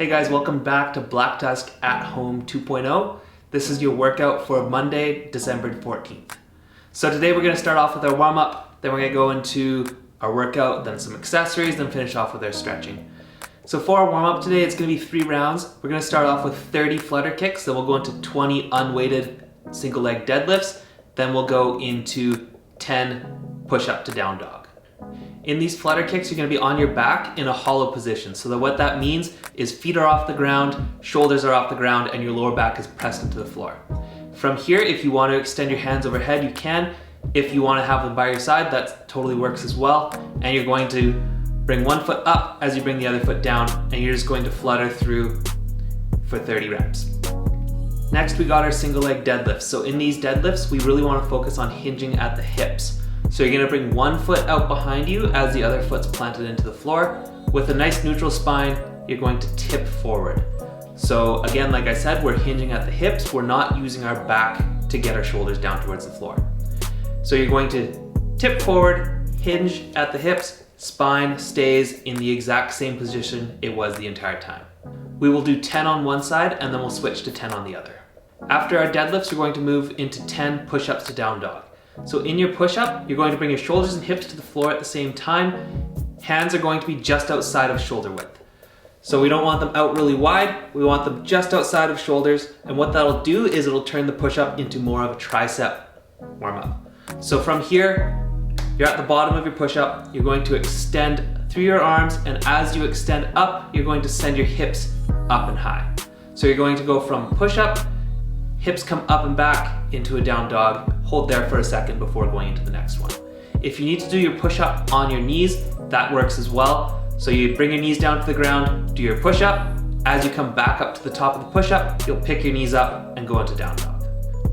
Hey guys, welcome back to Black Tusk at Home 2.0. This is your workout for Monday, December 14th. So today we're going to start off with our warm-up, then we're going to go into our workout, then some accessories, then finish off with our stretching. So for our warm-up today, it's going to be 3 rounds. We're going to start off with 30 flutter kicks, then we'll go into 20 unweighted single leg deadlifts, then we'll go into 10 push-up to down dog. In these flutter kicks, you're going to be on your back in a hollow position. So that what that means is feet are off the ground, shoulders are off the ground, and your lower back is pressed into the floor. From here, if you want to extend your hands overhead, you can. If you want to have them by your side, that totally works as well. And you're going to bring one foot up as you bring the other foot down, and you're just going to flutter through for 30 reps. Next, we got our single leg deadlifts. So in these deadlifts, we really want to focus on hinging at the hips. So you're gonna bring one foot out behind you as the other foot's planted into the floor. With a nice neutral spine, you're going to tip forward. So again, like I said, we're hinging at the hips. We're not using our back to get our shoulders down towards the floor. So you're going to tip forward, hinge at the hips, spine stays in the exact same position it was the entire time. We will do 10 on one side and then we'll switch to 10 on the other. After our deadlifts, we're going to move into 10 push-ups to down dog. So in your push-up, you're going to bring your shoulders and hips to the floor at the same time. Hands are going to be just outside of shoulder width. So we don't want them out really wide, we want them just outside of shoulders, and what that'll do is it'll turn the push-up into more of a tricep warm-up. So from here, you're at the bottom of your push-up, you're going to extend through your arms, and as you extend up, you're going to send your hips up and high. So you're going to go from push-up, hips come up and back into a down dog, hold there for a second before going into the next one. If you need to do your push-up on your knees, that works as well. So you bring your knees down to the ground, do your push-up. As you come back up to the top of the push-up, you'll pick your knees up and go into down dog.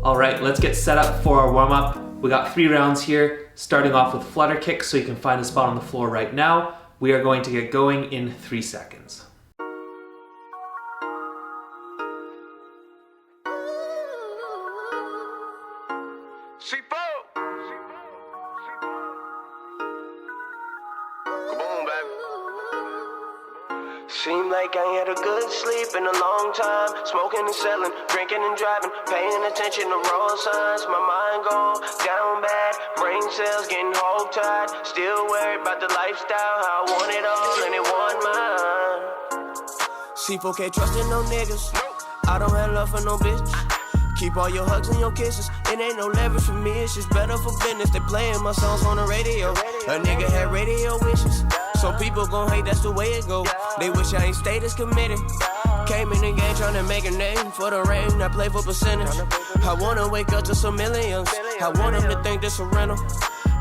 All right, let's get set up for our warm-up. We got 3 rounds here, starting off with flutter kicks so you can find a spot on the floor right now. We are going to get going in 3 seconds. Seem like I ain't had a good sleep in a long time. Smoking and selling, drinking and driving, paying attention to road signs. My mind gone down bad, brain cells getting hog-tied. Still worried about the lifestyle, how I want it all and it want mine. C4 can't trust in no niggas. I don't have love for no bitch. Keep all your hugs and your kisses. It ain't no leverage for me, it's just better for business. They playing my songs on the radio. A nigga had radio wishes. Some people gon' hate, that's the way it go. They wish I ain't stayed as committed. Came in the game tryna make a name for the rain. I play for percentage. I wanna wake up to some millions. I want them to think this a rental.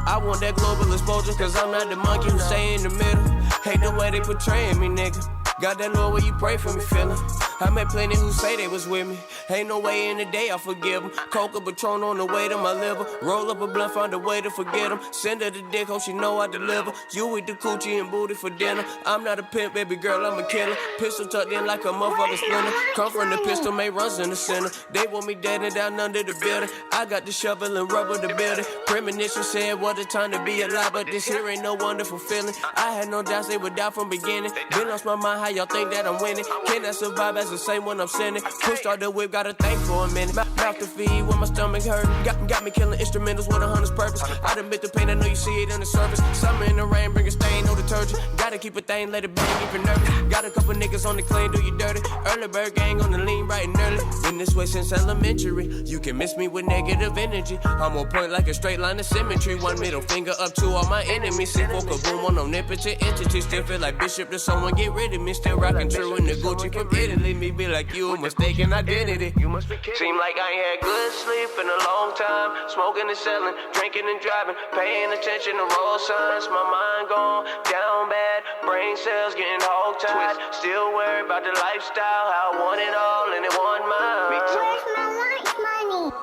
I want that global exposure, cause I'm not the monkey who stay in the middle. Hate the way they portraying me, nigga. Got that Lord where you pray for me feeling. I met plenty who say they was with me. Ain't no way in the day I forgive them. Coke or Patron on the way to my liver. Roll up a blunt, find a way to forget them. Send her the dick, hope she know I deliver. You eat the coochie and booty for dinner. I'm not a pimp, baby girl, I'm a killer. Pistol tucked in like a motherfucking splinter. Come from the pistol, made runs in the center. They want me dead and down under the building. I got the shovel and rubber to build it. Premonition said what a time to be alive, but this here ain't no wonderful feeling. I had no doubts they would die from beginning. Been lost my mind, how y'all think that I'm winning? Can I survive as the same when I'm sinning? Pushed all the whip, gotta think for a minute. Mouth to feed when my stomach hurt. Got me killing instrumentals with a hunter's purpose. I done bit the pain, I know you see it on the surface. Summer in the rain, bring a stain, no detergent. Gotta keep a thing, let it bang, keep it nervous. Got a couple niggas on the clean, do you dirty. Early bird gang on the lean, bright and early. Been this way since elementary. You can miss me with negative energy. I'm on point like a straight line of symmetry. One middle finger up to all my enemies. Sit for kaboom on omnipotent entity. Still feel like Bishop to someone get rid of me. Still rockin' true in the Gucci from Italy. Me be like you, mistaken identity. You must be kidding. Seem like I ain't had good sleep in a long time. Smoking and selling, drinking and driving, paying attention to road signs. My mind gone down bad, brain cells getting hog-tied. Still worried about the lifestyle, how I want it all and it want mine. Where's my lunch money?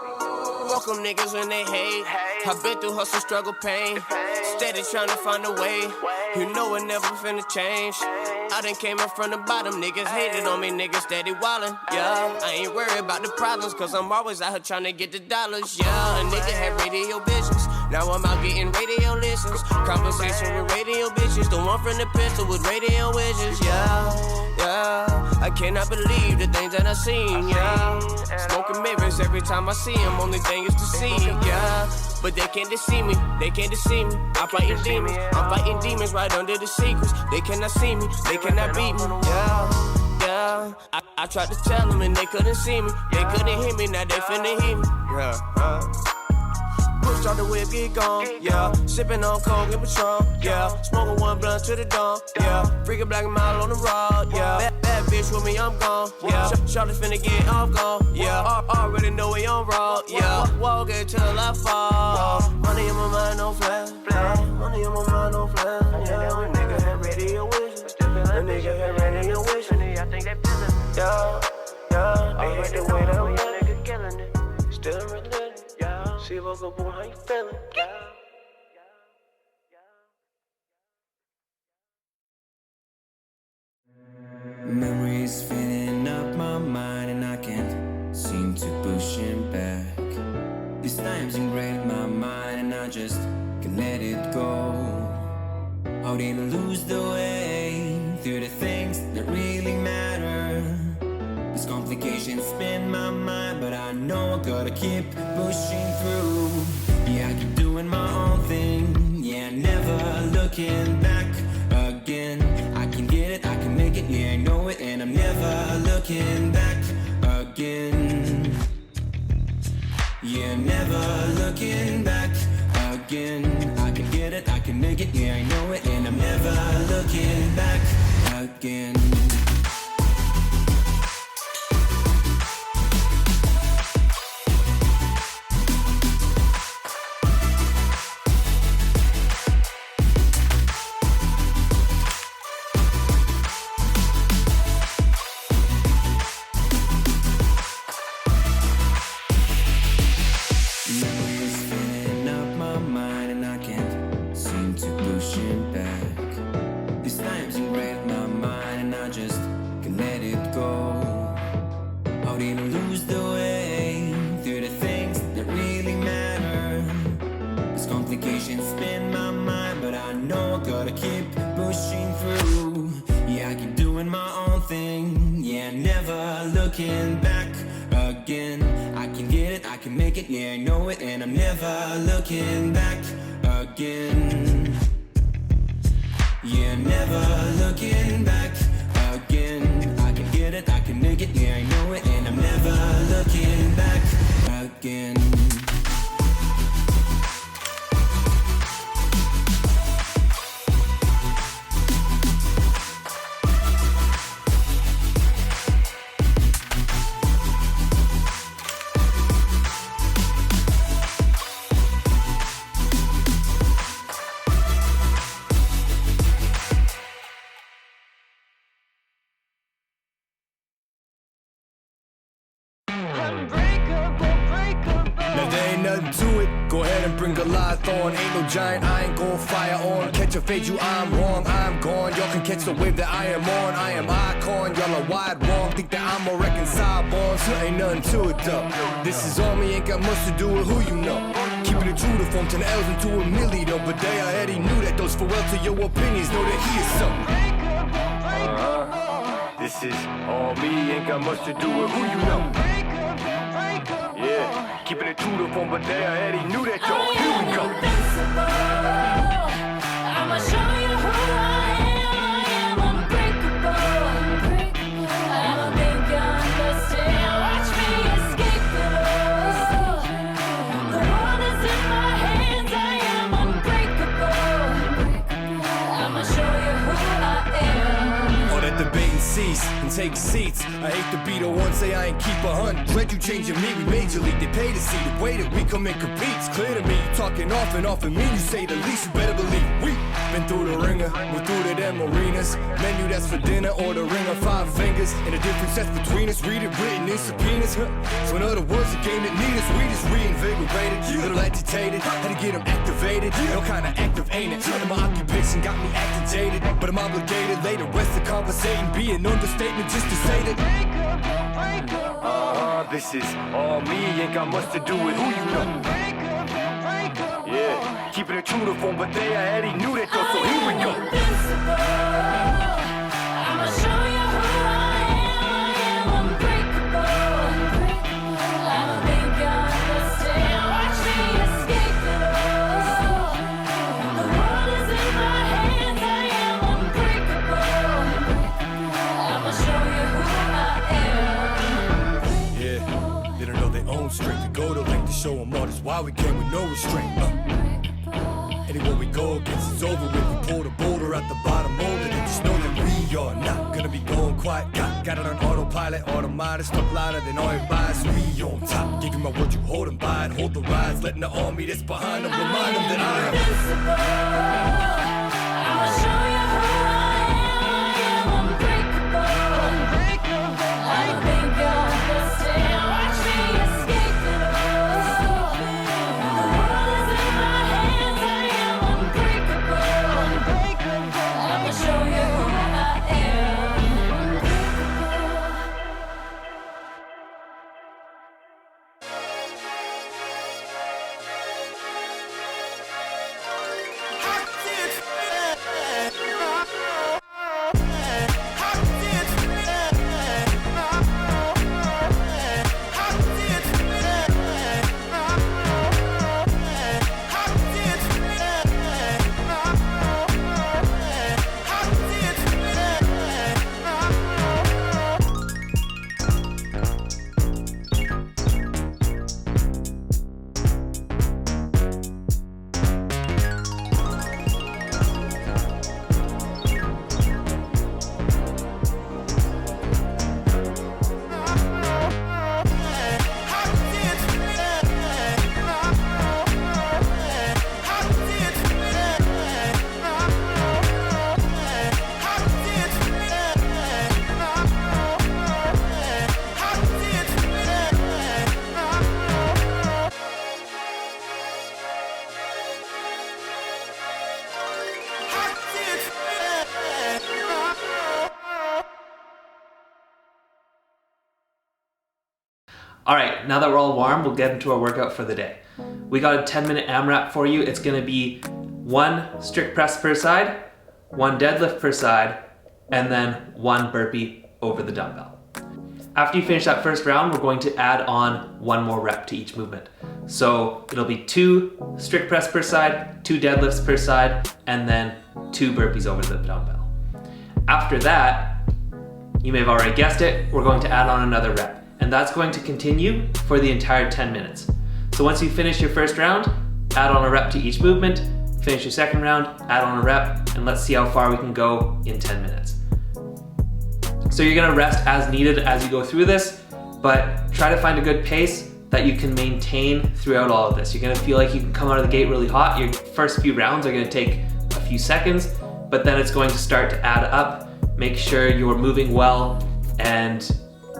Welcome niggas when they hate. I've been through hustle, struggle, pain. Steady trying to find a way. You know it never finna change. I done came up from the bottom. Niggas hated on me, niggas steady wildin'. Yeah, I ain't worried about the problems, cause I'm always out here trying to get the dollars. Yeah, a nigga had radio visions. Now I'm out getting radio listens. Conversation with radio bitches. The one from the pistol with radio wishes. Yeah. I cannot believe the things that I seen, yeah. Smoking mirrors every time I see them. Only thing is to see, yeah. But they can't deceive me, I'm fighting demons, right under the secrets. They cannot see me, they cannot beat me, yeah. I tried to tell them and they couldn't see me. They couldn't hear me, now they finna hear me, Push out the whip, get gone, yeah. Sipping on coke and Patron, yeah. Smoking one blunt to the dawn, yeah. Freaking black and mild on the rod, yeah. Bad bitch with me, I'm gone, yeah. Shawty's finna get off gone, yeah. Already know we on raw, yeah. Walk it till I fall. Money in my mind, no flash. Money in my mind, no flash, yeah. A nigga had radio vision. A nigga had radio vision. I think they feelin' it, yeah. They hate the way that I'm nigga killing it. Still relentless. See if I go boom, how you feeling? Memories filling up my mind and I can't seem to push him back. These times ingrained my mind and I just can't let it go. How did I lose the way through the things that really matter? These complications spin my mind, but I know I gotta keep pushing through. Yeah, I keep doing my own thing, yeah, never looking back again. I can get it, I can make it, yeah, I know it, and I'm never looking back again. Yeah, never looking back again. I can get it, I can make it, yeah, I know it, and I'm never looking back again. Looking back again. I can get it, I can make it, yeah, I know it, and I'm never looking back again. Yeah, never looking back again. I can get it, I can make it, yeah, I know it, and I'm never looking back again. Ain't no giant, I ain't gon' fire on. Catch a fade, you, I'm wrong, I'm gone. Y'all can catch the wave that I am on. I am icon, y'all are wide wrong. Think that I'm a reconcile bond, so ain't nothing to it though. This is on me, ain't got much to do with who you know. Keeping it true to form 10 L's into a milli though. But they already knew that those farewell to your opinions. Know that he is something. This is all me, ain't got much to do with who you know. Yeah, keeping it true to form, but they already knew that, y'all. Here we go. I'ma show you who I am unbreakable. I don't think you understand. Watch me escape it all. The world is in my hands, I am unbreakable. I'ma show you who I am. All that debate and cease and take seats. I hate to be the one say I ain't keep 100. Dread you changing me, we major league. They pay to see the way that we come and compete. It's clear to me, you talking off and mean. You say the least, you better believe we been through the ringer, we're through to them arenas. Menu that's for dinner or the ring of 5 fingers. And the difference that's between us, read it written in subpoenas. So in other words, the game that need us, we just reinvigorated. Little agitated, had to get them activated. No kind of active ain't it. And my occupation got me activated, but I'm obligated later. Rest of conversating, be an understatement just to say that. This is all me, ain't got much to do with who you know. Yeah, keeping it true to form, but they already knew that though, so here we go. I'ma show you who I am unbreakable. I don't think you understand. Watch me escape it all. The world is in my hands. I am unbreakable. I'ma show you who I am. Yeah, they don't know their own strength. We go to length to show them all. That's why we came with no restraint. Anywhere we go against it's over with. We pull the boulder at the bottom mold and just know that we are not gonna be going quiet. Got it on autopilot, automatic, stuck louder than all your bias. We on top, give you my word, you hold them by it. Hold the rise, letting the army that's behind them remind them that I am invincible. I'ma show you who I am unbreakable. I don't think you understand. Watch me escape it all. The world is in my hands. I am unbreakable. I'ma show you who I am. All right, now that we're all warm, we'll get into our workout for the day. We got a 10-minute AMRAP for you. It's gonna be 1 strict press per side, 1 deadlift per side, and then 1 burpee over the dumbbell. After you finish that first round, we're going to add on 1 more rep to each movement. So it'll be 2 strict press per side, 2 deadlifts per side, and then 2 burpees over the dumbbell. After that, you may have already guessed it, we're going to add on another rep. And that's going to continue for the entire 10 minutes. So once you finish your first round, add on a rep to each movement, finish your second round, add on a rep, and let's see how far we can go in 10 minutes. So you're gonna rest as needed as you go through this, but try to find a good pace that you can maintain throughout all of this. You're gonna feel like you can come out of the gate really hot. Your first few rounds are gonna take a few seconds, but then it's going to start to add up. Make sure you're moving well and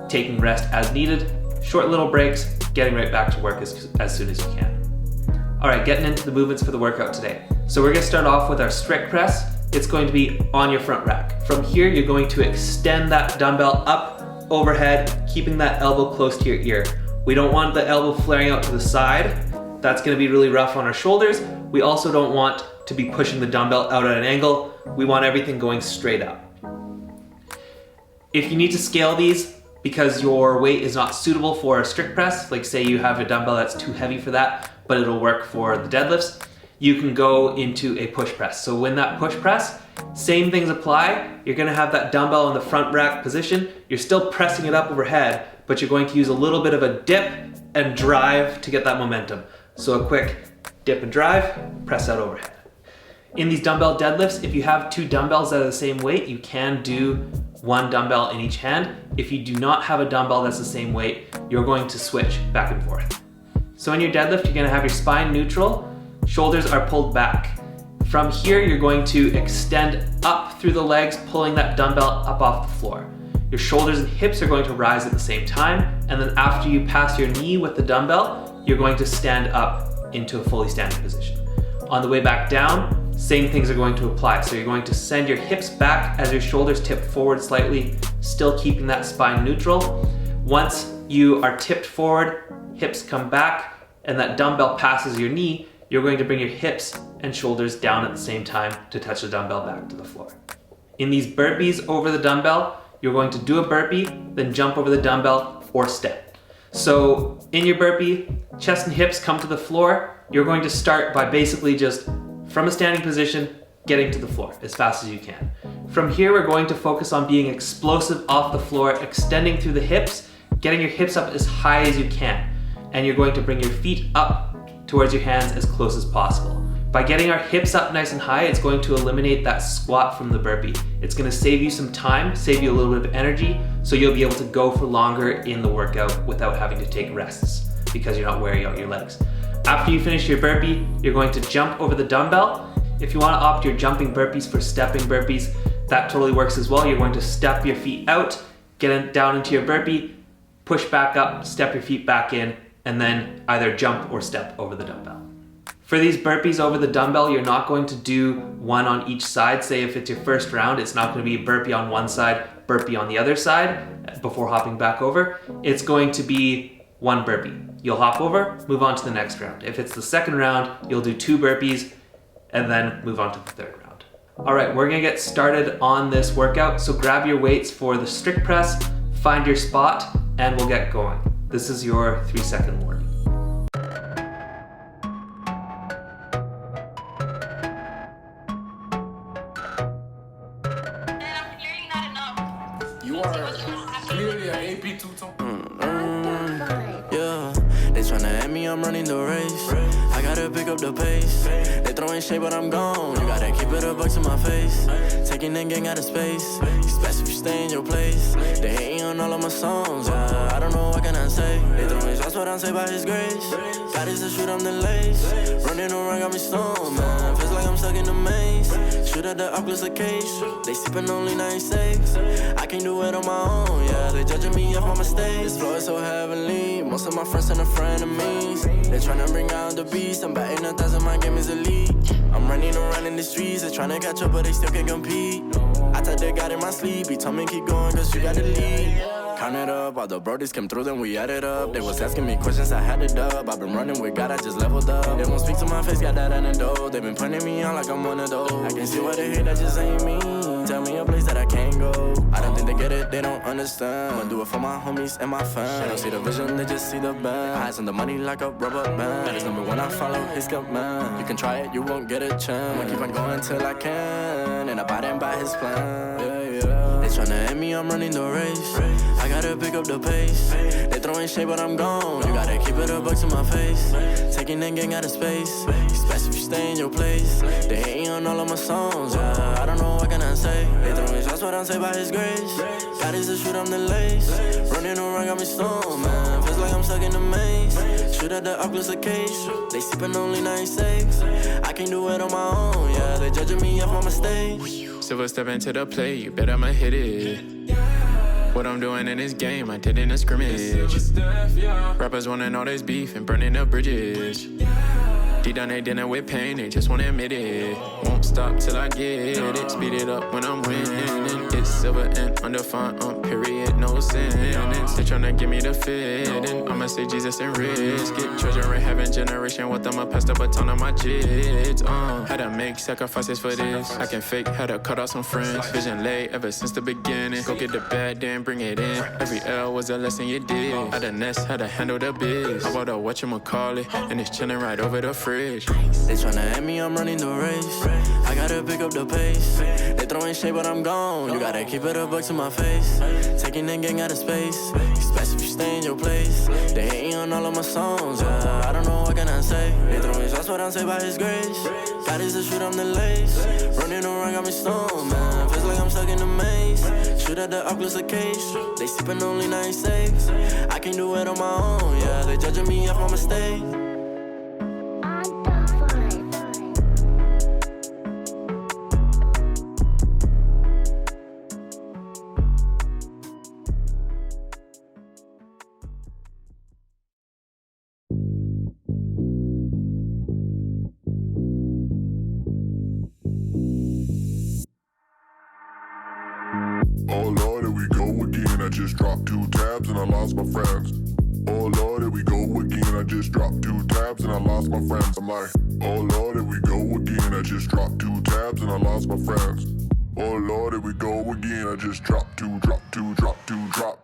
taking rest as needed, short little breaks, getting right back to work as soon as you can. All right, getting into the movements for the workout today. So we're gonna start off with our strict press. It's going to be on your front rack. From here, you're going to extend that dumbbell up overhead, keeping that elbow close to your ear. We don't want the elbow flaring out to the side. That's gonna be really rough on our shoulders. We also don't want to be pushing the dumbbell out at an angle. We want everything going straight up. If you need to scale these, because your weight is not suitable for a strict press, like say you have a dumbbell that's too heavy for that, but it'll work for the deadlifts, you can go into a push press. So when that push press, same things apply. You're gonna have that dumbbell in the front rack position. You're still pressing it up overhead, but you're going to use a little bit of a dip and drive to get that momentum. So a quick dip and drive, press out overhead. In these dumbbell deadlifts, if you have 2 dumbbells that are the same weight, you can do 1 dumbbell in each hand. If you do not have a dumbbell that's the same weight, you're going to switch back and forth. So in your deadlift, you're gonna have your spine neutral, shoulders are pulled back. From here, you're going to extend up through the legs, pulling that dumbbell up off the floor. Your shoulders and hips are going to rise at the same time, and then after you pass your knee with the dumbbell, you're going to stand up into a fully standing position. On the way back down, same things are going to apply. So you're going to send your hips back as your shoulders tip forward slightly, still keeping that spine neutral. Once you are tipped forward, hips come back, and that dumbbell passes your knee, you're going to bring your hips and shoulders down at the same time to touch the dumbbell back to the floor. In these burpees over the dumbbell, you're going to do a burpee, then jump over the dumbbell or step. So in your burpee, chest and hips come to the floor. You're going to start by basically just from a standing position, getting to the floor as fast as you can. From here, we're going to focus on being explosive off the floor, extending through the hips, getting your hips up as high as you can. And you're going to bring your feet up towards your hands as close as possible. By getting our hips up nice and high, it's going to eliminate that squat from the burpee. It's going to save you some time, save you a little bit of energy, so you'll be able to go for longer in the workout without having to take rests because you're not wearing out your legs. After you finish your burpee, you're going to jump over the dumbbell. If you want to opt your jumping burpees for stepping burpees, that totally works as well. You're going to step your feet out, get down into your burpee, push back up, step your feet back in, and then either jump or step over the dumbbell. For these burpees over the dumbbell, you're not going to do one on each side. Say if it's your first round, it's not going to be a burpee on one side, burpee on the other side before hopping back over. It's going to be one burpee. You'll hop over, move on to the next round. If it's the second round, you'll do 2 burpees and then move on to the third round. All right, we're gonna get started on this workout. So grab your weights for the strict press, find your spot, and we'll get going. This is your 3-second warning. You are clearly an AP two-tone. Yeah, they tryna at me, I'm running the race. I gotta pick up the pace. They throwing shade, but I'm gone. You gotta keep it a buck to my face. Taking that gang out of space. Especially if you stay in your place. They hating on all of my songs. I don't know what can I say. They throwing shots, but I'm saved by His grace. God is the shoot, I'm the lace. Running around, got me stoned, man. Feels like I'm stuck in the maze. Shoot at the Oculus case. They sipping only 96. I can't do it on my own, yeah. They judging me off my mistakes. This flow is so heavenly. Most of my friends and frenemies. They tryna bring out the beast. I'm batting 1,000, my game is elite. I'm running around in the streets. They tryna catch up, but they still can't compete. I thought they got in my sleep. He told me keep going, cause you got the lead. Count it up, all the brodies came through, then we added up. They was asking me questions, I had it up. I've been running with God, I just leveled up. They won't speak to my face, got that antidote. They been putting me on like I'm one of those. I can see why they hate, that just ain't me. Tell me a place that I can't go. I don't think they get it, they don't understand. I'ma do it for my homies and my fans. They don't see the vision, they just see the band. Eyes on the money like a rubber band. That is number one, I follow his command. You can try it, you won't get a chance. I'ma keep on going till I can. And abiding by his plan. They tryna at me, I'm running the race. I gotta pick up the pace. They throwing shade, but I'm gone. You gotta keep it a buck to my face. Taking that gang out of space. Especially if you stay in your place. They hating on all of my songs. I don't know what can I say. They throwing shots, but I'm saved by His grace. God is the shoot, I'm the lace. Running around, got me stoned, man. Feels like I'm stuck in the maze. Shoot at the Oculus case. They sipping only 96. I can't do it on my own, yeah. They judging me off my mistakes. Silver step into the play, you bet I'ma hit it. What I'm doing in this game, I did in a scrimmage. Rappers wanting all this beef and burning up bridges. Deep down they dealing with pain, they just wanna admit it. Won't stop till I get it, speed it up when I'm winning. It's silver and undefined, period, no sentence. They tryna give me the fitting, I'ma say Jesus and risk it. Treasure in heaven, generation with them, I passed the baton on my jits. Had to make sacrifices for this, I can fake, had to cut out some friends. Vision late ever since the beginning, go get the bad, then bring it in. Every L was a lesson you did, had a nest, had to handle the biz. I bought a whatchamacallit, and it's chilling right over the fridge. They tryna at me, I'm running the race. I gotta pick up the pace. They throwing shade, but I'm gone. You gotta keep it a buck to my face. Taking that gang out of space. Especially if you stay in your place. They hating on all of my songs. I don't know what can I say. They throwing shots, but I'm saved by His grace. God is the shoot, I'm the lace. Running around, got me stoned, man. Feels like I'm stuck in the maze. Shoot at the Oculus case. They sipping only 96. I can't do it on my own, yeah. They judging me off my mistakes. Oh Lord, here we go again. I just dropped 2 tabs and I lost my friends. Oh Lord, here we go again. I just dropped 2 tabs and I lost my friends. I'm like, oh Lord, here we go again. I just dropped 2 tabs and I lost my friends. Oh Lord, here we go again. I just dropped 2, drop 2, drop 2, drop.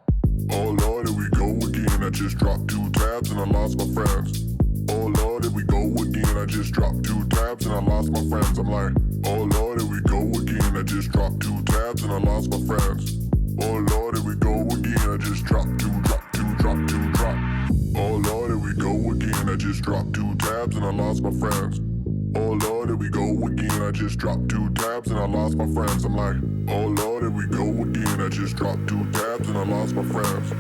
Oh Lord, here we go again. I just dropped 2 tabs and I lost my friends. Oh Lord, here we go again. I just dropped 2 tabs and I lost my friends. I'm like, oh Lord, here we go again. I just dropped 2 tabs and I lost my friends. Oh Lord, here we go again. I just dropped 2, drop 2, drop 2, drop. Oh Lord, here we go again. I just dropped 2 tabs and I lost my friends. Oh Lord, here we go again. I just dropped 2 tabs and I lost my friends. I'm like, oh Lord, here we go again. I just dropped 2 tabs and I lost my friends.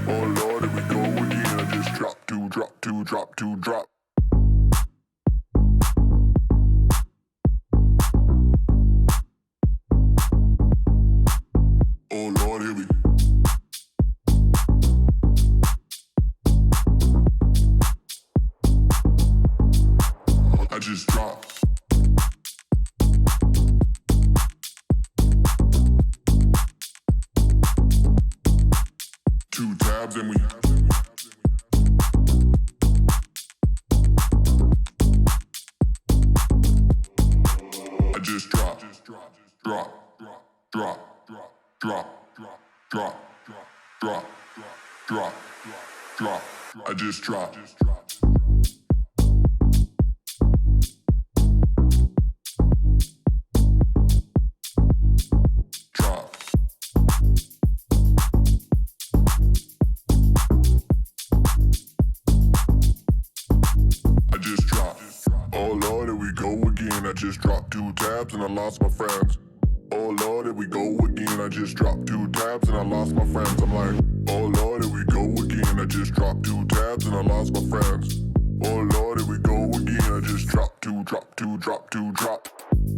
Oh Lord, here we go again. I just dropped 2, drop 2, drop 2, drop. Oh Lord, here we I just dropped. Two tabs and we I just dropped. Drop, drop, drop, drop, drop, drop, drop, drop, drop. I just dropped. Drop. I just dropped. Oh Lord, here we go again. I just dropped 2 tabs and I lost my friends. Oh Lord, here we go again. I just dropped 2 tabs and I lost my friends. I'm like, oh Lord, here we go again. I just dropped 2 tabs and I lost my friends. Oh Lord, here we go again. I just dropped 2, drop 2, drop 2, drop.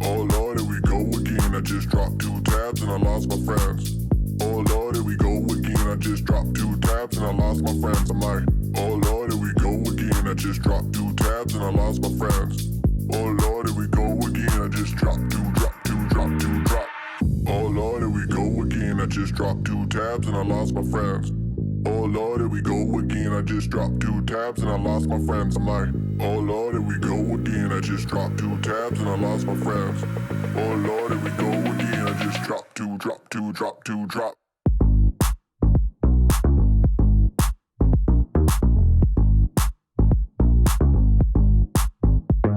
Oh Lord, here we go again. I just dropped 2 tabs and I lost my friends. Oh Lord, here we go again. I just dropped 2 tabs and I lost my friends. I'm like, oh Lord, here we go again. I just dropped 2 tabs and I lost my friends. Oh Lord, here we go again. I just dropped 2, drop 2, drop 2, drop. Oh Lord, here we go again. I just dropped 2 tabs and I lost my friends. Oh Lord, here we go again. I just dropped 2 tabs and I lost my friends. I'm like, oh Lord, here we go again. I just dropped 2 tabs and I lost my friends. Oh Lord, here we go again. I just dropped 2, drop 2, drop 2, drop.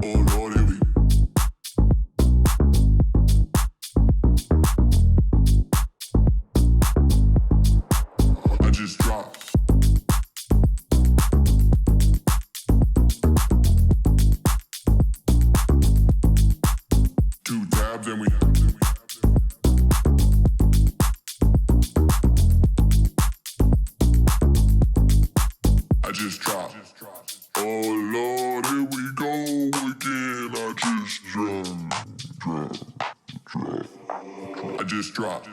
Oh Lord, here we I just dropped. Two tabs and we I just dropped. Oh Lord, here we go again. I just dropped. I just dropped.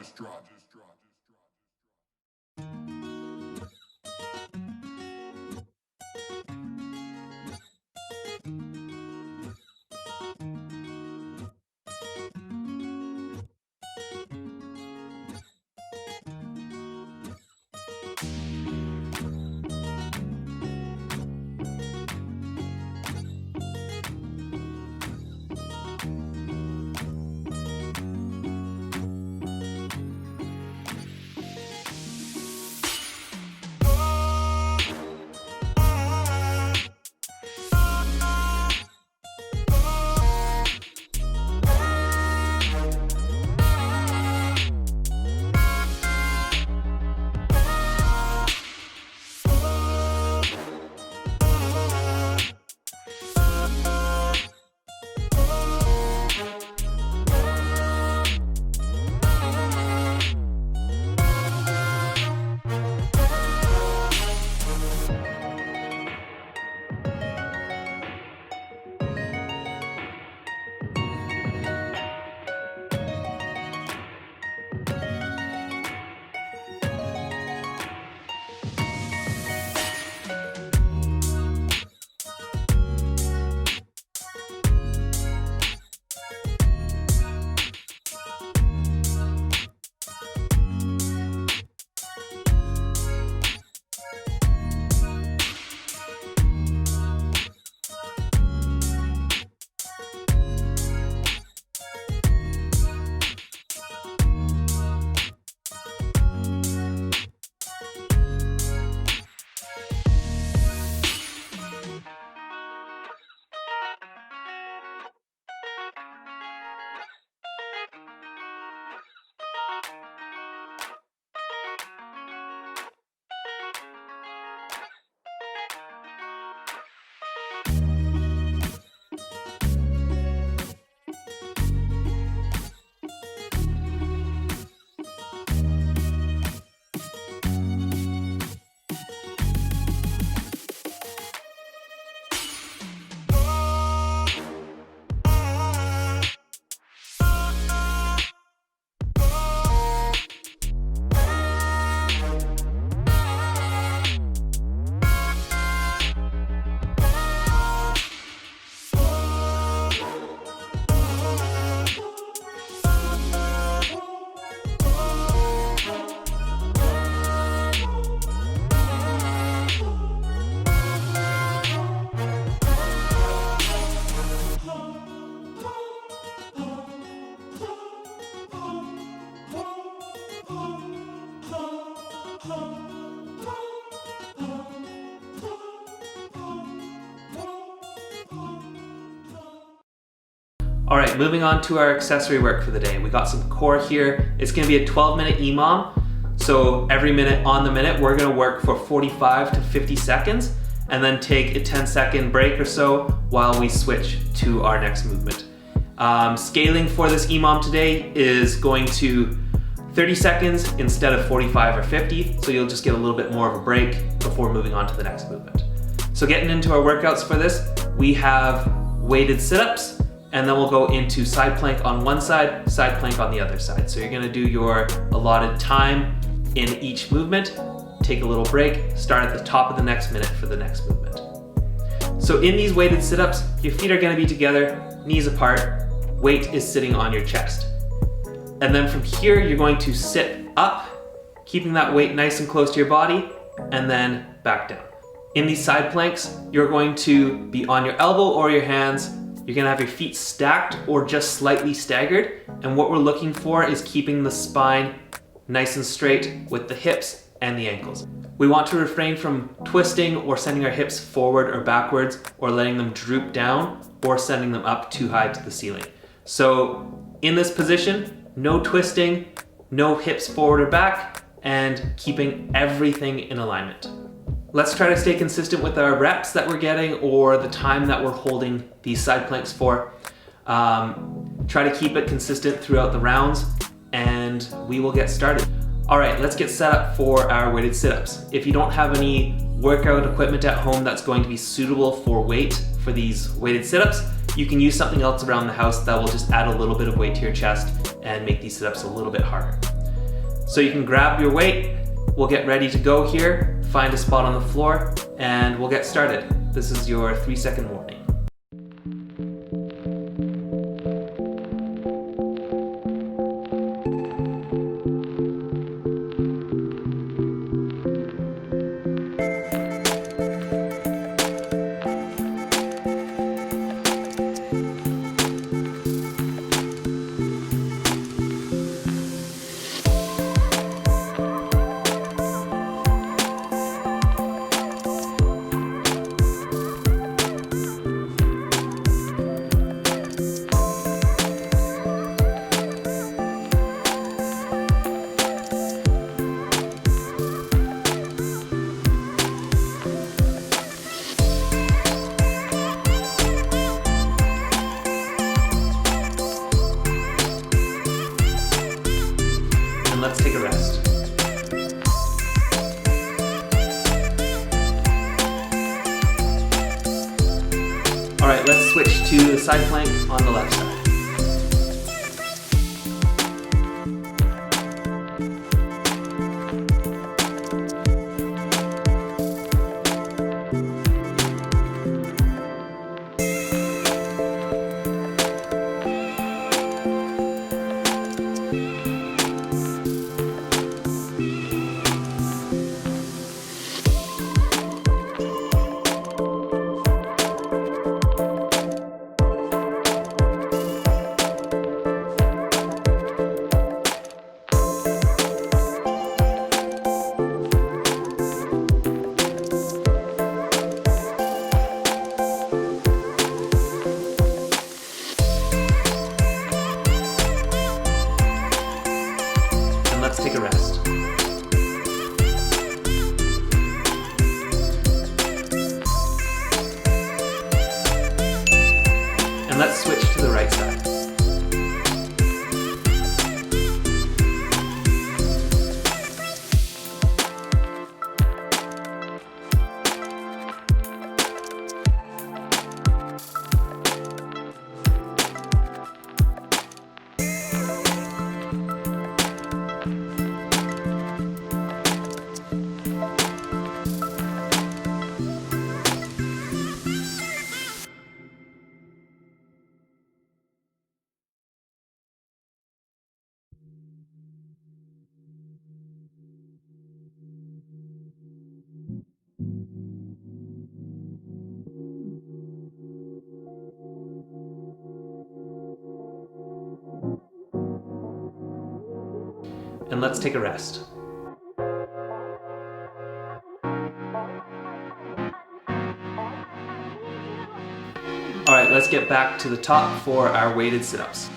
All right, moving on to our accessory work for the day. We got some core here. It's gonna be a 12-minute EMOM. So every minute on the minute, we're gonna work for 45 to 50 seconds and then take a 10-second break or so while we switch to our next movement. Scaling for this EMOM today is going to 30 seconds instead of 45 or 50, so you'll just get a little bit more of a break before moving on to the next movement. So getting into our workouts for this, we have weighted sit-ups, and then we'll go into side plank on one side plank on the other side. So you're gonna do your allotted time in each movement, take a little break, start at the top of the next minute for the next movement. So in these weighted sit-ups, your feet are gonna be together, knees apart, weight is sitting on your chest. And then from here, you're going to sit up, keeping that weight nice and close to your body, and then back down. In these side planks, you're going to be on your elbow or your hands. You're gonna have your feet stacked or just slightly staggered. And what we're looking for is keeping the spine nice and straight with the hips and the ankles. We want to refrain from twisting or sending our hips forward or backwards or letting them droop down or sending them up too high to the ceiling. So in this position, no twisting, no hips forward or back, and keeping everything in alignment. Let's try to stay consistent with our reps that we're getting or the time that we're holding these side planks for. Try to keep it consistent throughout the rounds, and we will get started. All right, let's get set up for our weighted sit-ups. If you don't have any workout equipment at home that's going to be suitable for weight for these weighted sit-ups, you can use something else around the house that will just add a little bit of weight to your chest and make these sit-ups a little bit harder. So you can grab your weight, we'll get ready to go here, find a spot on the floor, and we'll get started. This is your 3-second warning. Let's take a rest. All right, let's switch to the side plank on the left side. Let's take a rest. And let's switch to the right side. And let's take a rest. All right, let's get back to the top for our weighted sit-ups.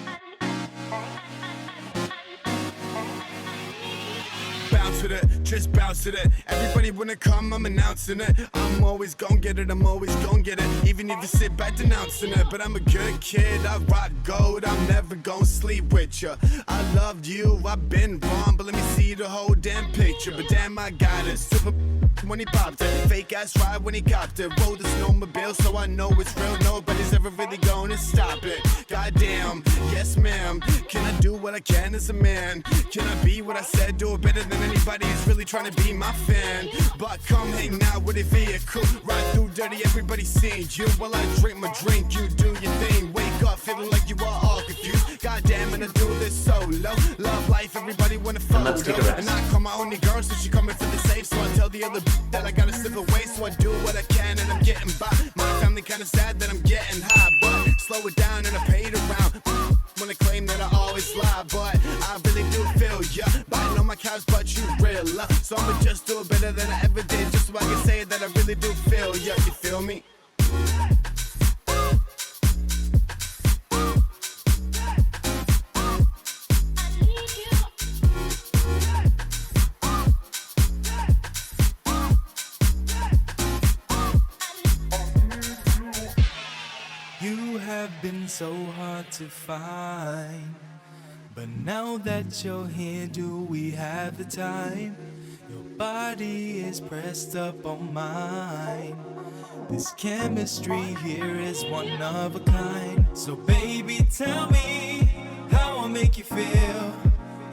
Bounce with it, just bounce with it. Everybody wanna come, I'm announcing it. I'm always gon' get it, I'm always gon' get it. Even if you sit back denouncing it. But I'm a good kid, I rock gold, I'm never gon' sleep with ya. I loved you, I've been wrong, but let me see the whole damn picture. But damn, I got it, super when he popped it. Fake ass ride when he copped it. Rode the snowmobile, so I know it's real. Nobody's ever really gonna stop it. Goddamn, yes ma'am. Can I do what I can as a man? Can I be what I said, do it better than anybody who's really trying to be my fan? But come hang out with a vehicle, ride through dirty, everybody seeing you. While I drink my drink, you do your thing. Wake up feeling like you are all confused. Goddamn, and I do this solo. Love life, everybody wanna follow. Let's take a rest. And I call my only girl, so she coming for the safe. So I tell the other that I gotta slip away, so I do what I can and I'm getting by. My family kinda sad that I'm getting high, but slow it down and I paid around. Wanna claim that I always lie, but I really do feel ya. Biting on my couch, but you real love. So I'ma just do it better than I ever did, just so I can say that I really do feel ya. You feel me? You have been so hard to find, but now that you're here, do we have the time? Your body is pressed up on mine. This chemistry here is one of a kind. So baby, tell me how I make you feel.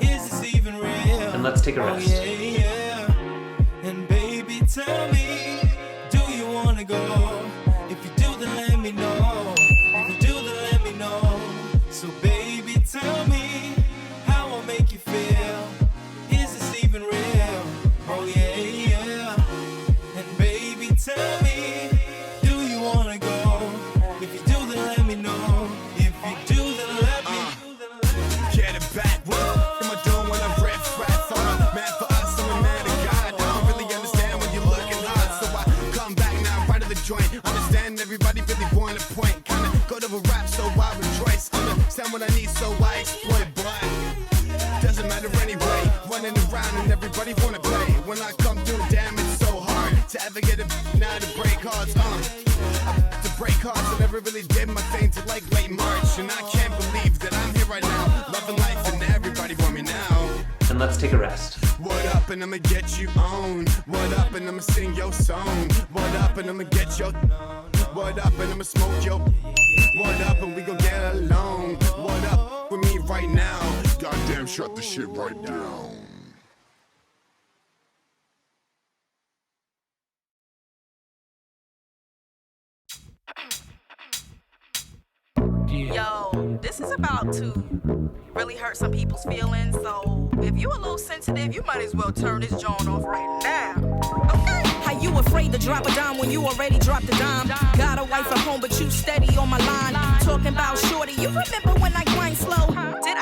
Is this even real? And let's take a rest. Oh, yeah. And baby, tell me, do you wanna go? If you do, then let me know. If you do, then let me know. So baby, tell me how I make you feel. Is this even real? Oh yeah. And baby, tell me, do you wanna go? If you do, then let me know. If you do, then let me. Get it back, what am I doing when I riff rap? I'm a man for us, I'm a man of God. I don't really understand when you're looking hot, so I come back now, right to the joint. Understand everybody really want a point. Kinda go to a rap, so I rejoice. Understand what I need, so I exploit. But doesn't matter anyway. Running around and everybody wanna play. When I come through, damn, it's so hard to ever get a now to break hearts. To break hearts, I never really did my thing till like late March, and I can't believe that I'm here right now, loving life, and everybody want me now. And let's take a rest. What up, and I'ma get you on. What up, and I'ma sing your song. What up, and I'ma get your. What up, and I'ma smoke your. What up, and we gon' get along. What up with me right now? Goddamn, shut the shit right down. Yo, this is about to really hurt some people's feelings, so if you a little sensitive, you might as well turn this joint off right now. Okay? How you afraid to drop a dime when you already dropped a dime? Got a wife at home, but you steady on my line. Talking about shorty, you remember when I grind slow? Did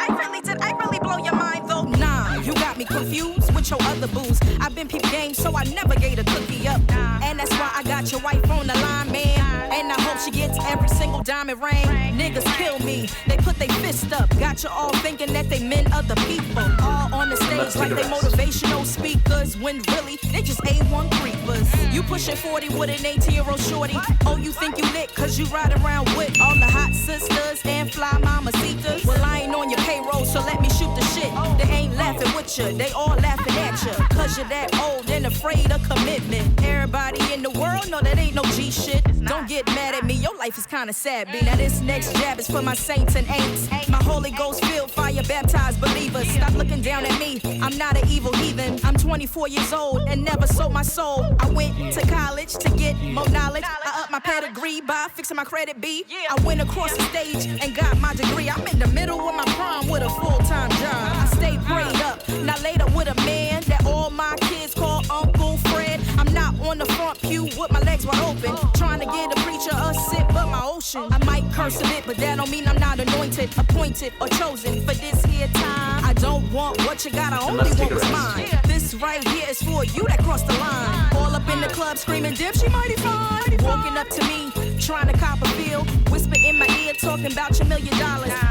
I really blow your mind though? Nah, you got me confused with your other booze. I've been peep game, so I never gave a cookie up. And that's why I got your wife on the line, man. And I hope she gets every single diamond ring. Niggas kill me, they put their fist up. Got you all thinking that they meant other people. All on the stage like they motivational speakers, when really they just A1 creepers. You pushing 40 with an 18-year-old shorty. Oh, you think you lit cause you ride around with all the hot sisters and fly mamacitas? Well, I ain't on your payroll, so let me shoot the shit. They ain't laughing with you, they all laughing at you. Cause you're that old and afraid of commitment. Everybody in the world know that ain't no G shit. Don't get mad at me, your life is kinda sad, B. Now this next jab is for my saints and ain'ts. My Holy Ghost filled, fire baptized believers. Stop looking down at me, I'm not an evil heathen. I'm 24 years old and never sold my soul. I went to college to get more knowledge. I upped my pedigree by fixing my credit, B. I went across the stage and got my degree. I'm in the middle of my prime with a full-time job. I stay prayed up, not later with a man that all my kids call Uncle Fred. I'm not on the front pew with my legs wide open, trying to get a preacher a sip of my ocean. I might curse a bit, but that don't mean I'm not anointed, appointed, or chosen for this here time. I don't want what you got, I only want what's mine. This This right here is for you that crossed the line. All up in the club screaming, dip, she mighty fine. Walking up to me, trying to cop a feel. Whisper in my ear, talking about your $1 million.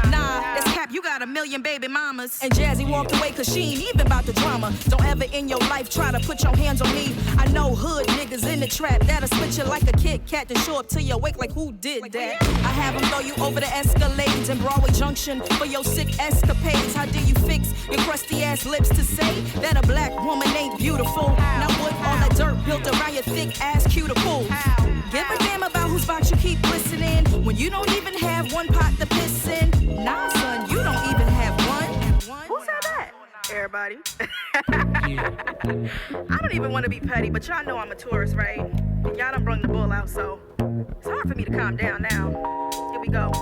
Nah, that's cap, you got 1 million baby mamas. And Jazzy walked away cause she ain't even about the drama. Don't ever in your life try to put your hands on me. I know hood niggas in the trap that'll split you like a Kit Kat to show up till you wake like who did that? I have them throw you over the Escalades in Broadway Junction for your sick escapades. How do you fix your crusty ass lips to say that a black woman ain't beautiful? Now what all that dirt built around your thick ass cuticles? Give a damn about whose box you keep listening when you don't even have one pot to piss in. Nah, son, you don't even have one. Who said that? Everybody. I don't even want to be petty, but y'all know I'm a tourist, right? And y'all done brung the bull out, so it's hard for me to calm down now. Here we go.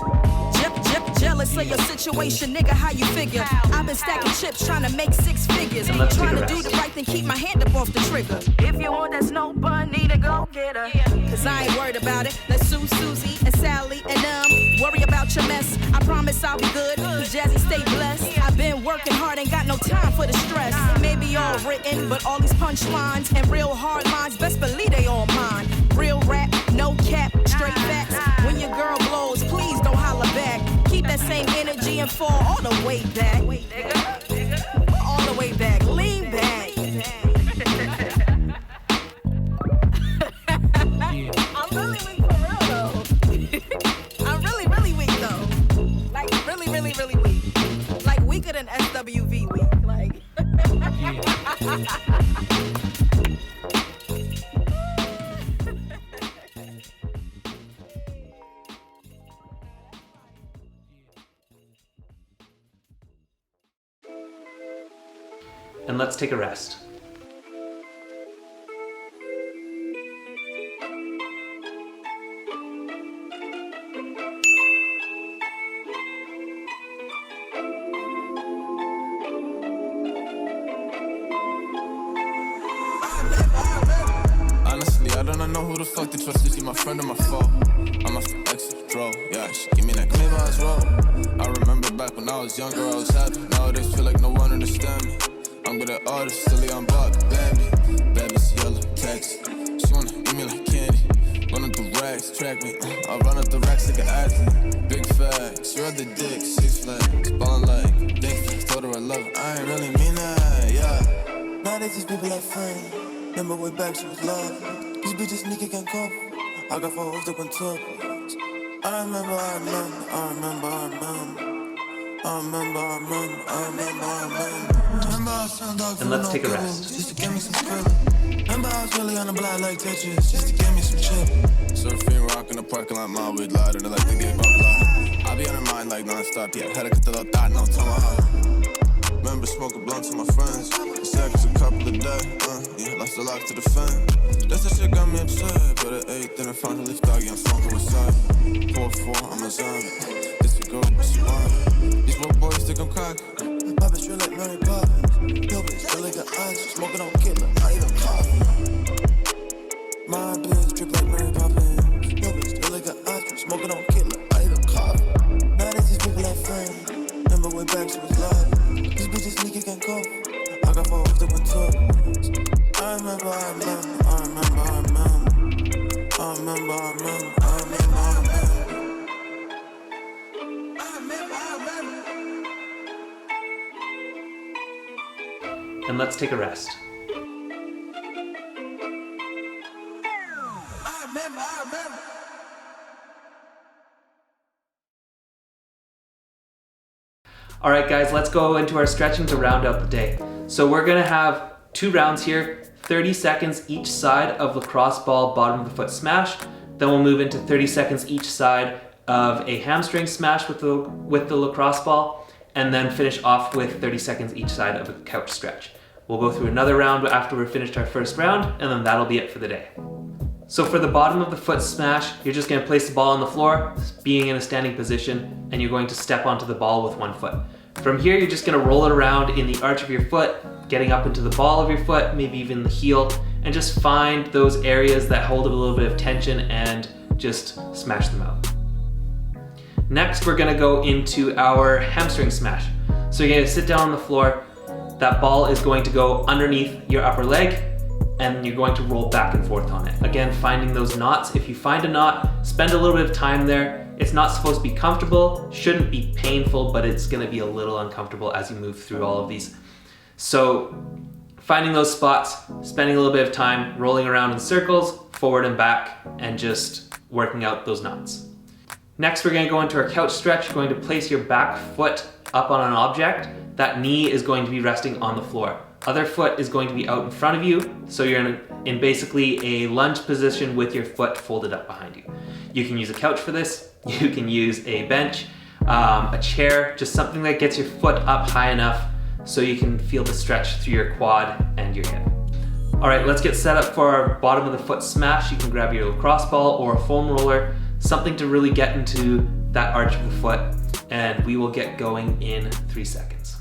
Jealous of your situation, nigga, how you figure? I've been stacking chips trying to make 6 figures. Trying to do the right thing, keep my hand up off the trigger. If you want that snow bun, need to go get her. Cause I ain't worried about it. Let's sue Susie and Sally and worry about your mess. I promise I'll be good, cause Jazzy stay blessed. I've been working hard, ain't got no time for the stress. It may be all written, but all these punchlines and real hard lines, best believe they all mine. Real rap, no cap, straight facts. When your girl blows, please don't holler back. Keep that same energy and fall all the way back. All the way back, lean back. I'm really weak for real though. I'm really, really weak though. Like really, really, really weak. Like weaker than SWV weak. Like. And let's take a rest. Honestly, I don't know who the fuck to trust. Is she my friend or my foe? I'm off the exit, draw. Yeah, she give me that clean vibes roll. I remember back when I was younger, I was happy. Nowadays feel like no one understand me. I'm good at artists, silly on block, Bambi. Baby's yellow, text. She wanna eat me like candy. Running through racks, track me. I run up the racks like an athlete. Big facts, you're the dick, 6 flags. Ballin' like dick flags, told her I love her. I ain't really mean that, yeah. Now they just people like friends. Remember way back she was love. These bitches sneaky can't cope. I got 4 hoes that went top. I remember. And let's take a rest. Just to give me some script. Remember I was really on the block like Tetris. Just to give me some chip. Surfing, rock in the parking lot, my weed lighter. They like to get bumped lot. I be on her mind like non-stop, yeah. Had to cut the little thought, no tomahawk. Remember smoking blunts with my friends. Seconds a couple of days, yeah. Lost a lot to the fan. That's the shit got me upset. But at 8, then I finally thought, yeah, I'm smoking with side. 4-4, I'm a zombie. This a girl, but she want. These little boys think I'm cocky. My bitch real like Mary Poppins. Yo, bitch, really got eyes. Smoking on killer, not even coffee. My bitch drip like Mary Poppins. Yo, bitch, really got eyes. Smoking on killer, not even coffee. Now this is people like friends. Remember way back she was live. These bitches sneaky can't cope. I got 4 hoes that went top. I remember. And let's take a rest. All right, guys, let's go into our stretching to round out the day. So we're gonna have 2 rounds here, 30 seconds each side of lacrosse ball bottom of the foot smash. Then we'll move into 30 seconds each side of a hamstring smash with the lacrosse ball, and then finish off with 30 seconds each side of a couch stretch. We'll go through another round after we've finished our first round, and then that'll be it for the day. So for the bottom of the foot smash, you're just gonna place the ball on the floor, being in a standing position, and you're going to step onto the ball with 1 foot. From here, you're just gonna roll it around in the arch of your foot, getting up into the ball of your foot, maybe even the heel, and just find those areas that hold a little bit of tension and just smash them out. Next, we're gonna go into our hamstring smash. So you're gonna sit down on the floor, that ball is going to go underneath your upper leg and you're going to roll back and forth on it. Again, finding those knots. If you find a knot, spend a little bit of time there. It's not supposed to be comfortable, shouldn't be painful, but it's gonna be a little uncomfortable as you move through all of these. So finding those spots, spending a little bit of time rolling around in circles, forward and back, and just working out those knots. Next, we're gonna go into our couch stretch. You're going to place your back foot up on an object. That knee is going to be resting on the floor. Other foot is going to be out in front of you, so you're in basically a lunge position with your foot folded up behind you. You can use a couch for this, you can use a bench, a chair, just something that gets your foot up high enough so you can feel the stretch through your quad and your hip. All right, let's get set up for our bottom of the foot smash. You can grab your lacrosse ball or a foam roller, something to really get into that arch of the foot, and we will get going in 3 seconds.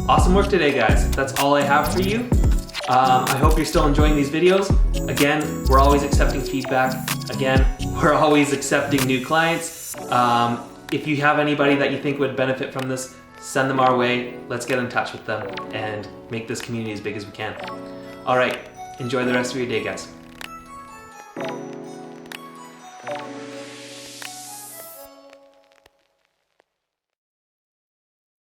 Awesome work today, guys. That's all I have for you. I hope you're still enjoying these videos. Again, we're always accepting feedback. Again, we're always accepting new clients. If you have anybody that you think would benefit from this, send them our way. Let's get in touch with them and make this community as big as we can. All right, enjoy the rest of your day, guys.